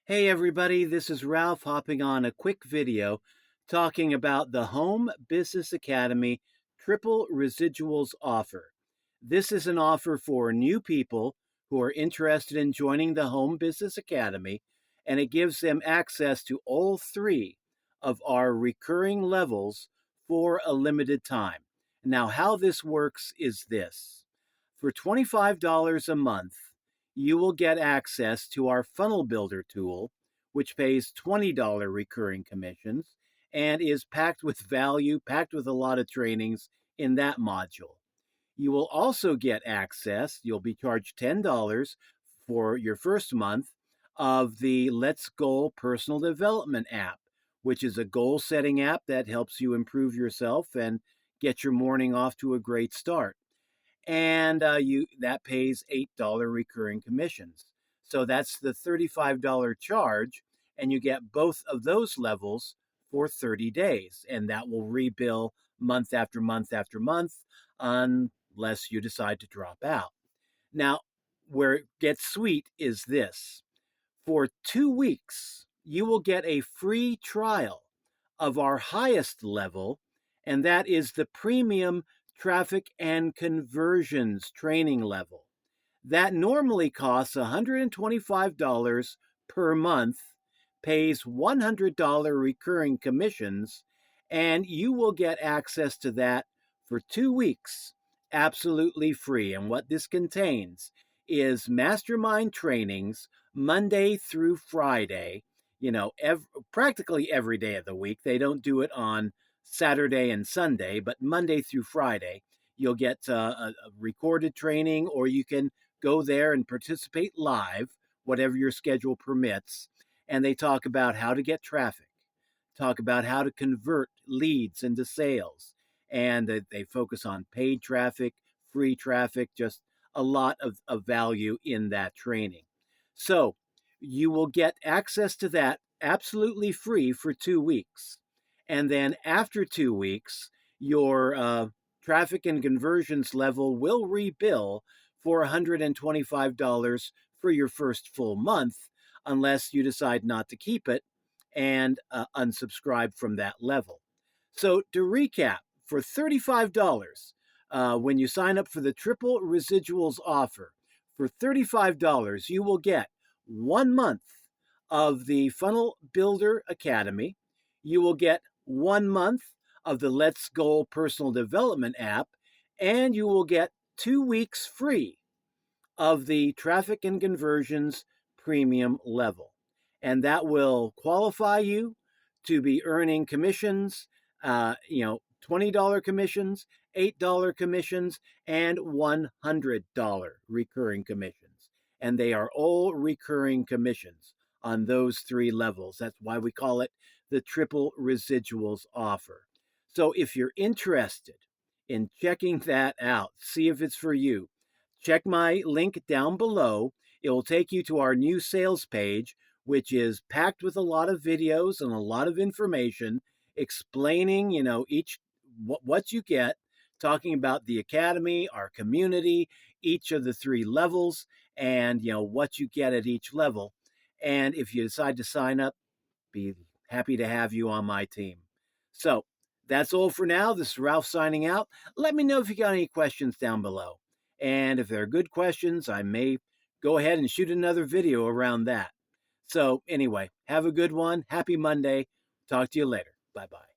Hey everybody, this is Ralph hopping on a quick video talking about the Home Business Academy Triple Residuals Offer. This is an offer for new people who are interested in joining the Home Business Academy, and it gives them access to all three of our recurring levels for a limited time. Now, how this works is this. For $25 a month, you will get access to our funnel builder tool, which pays $20 recurring commissions and is packed with value, packed with a lot of trainings in that module. You will also get access, you'll be charged $10 for your first month of the Let's Goal personal development app, which is a goal setting app that helps you improve yourself and get your morning off to a great start, and you that pays $8 recurring commissions. So that's the $35 charge, and you get both of those levels for 30 days, and that will rebill month after month after month unless you decide to drop out. Now, where it gets sweet is this. For 2 weeks, you will get a free trial of our highest level, and that is the premium traffic and conversions training level. That normally costs $125 per month, pays $100 recurring commissions, and you will get access to that for 2 weeks, absolutely free. And what this contains is mastermind trainings Monday through Friday, practically every day of the week. They don't do it on Saturday and Sunday, but Monday through Friday. You'll get a recorded training, or you can go there and participate live, whatever your schedule permits. And they talk about how to get traffic, talk about how to convert leads into sales. And they focus on paid traffic, free traffic, just a lot of value in that training. So you will get access to that absolutely free for 2 weeks. And then after 2 weeks, your traffic and conversions level will rebill for $125 for your first full month, unless you decide not to keep it and unsubscribe from that level. So to recap, for $35, when you sign up for the Triple Residuals Offer, for $35, you will get 1 month of the Funnel Builder Academy. You will get 1 month of the Let's Goal personal development app, and you will get 2 weeks free of the traffic and conversions premium level. And that will qualify you to be earning commissions, $20 commissions, $8 commissions, and $100 recurring commissions. And they are all recurring commissions on those three levels. That's why we call it the Triple Residuals Offer. So if you're interested in checking that out, see if it's for you, check my link down below. It will take you to our new sales page, which is packed with a lot of videos and a lot of information explaining, each what you get, talking about the academy, our community, each of the three levels, and what you get at each level. And if you decide to sign up, be happy to have you on my team. So that's all for now. This is Ralph signing out. Let me know if you got any questions down below. And if they're good questions, I may go ahead and shoot another video around that. So anyway, have a good one. Happy Monday. Talk to you later. Bye-bye.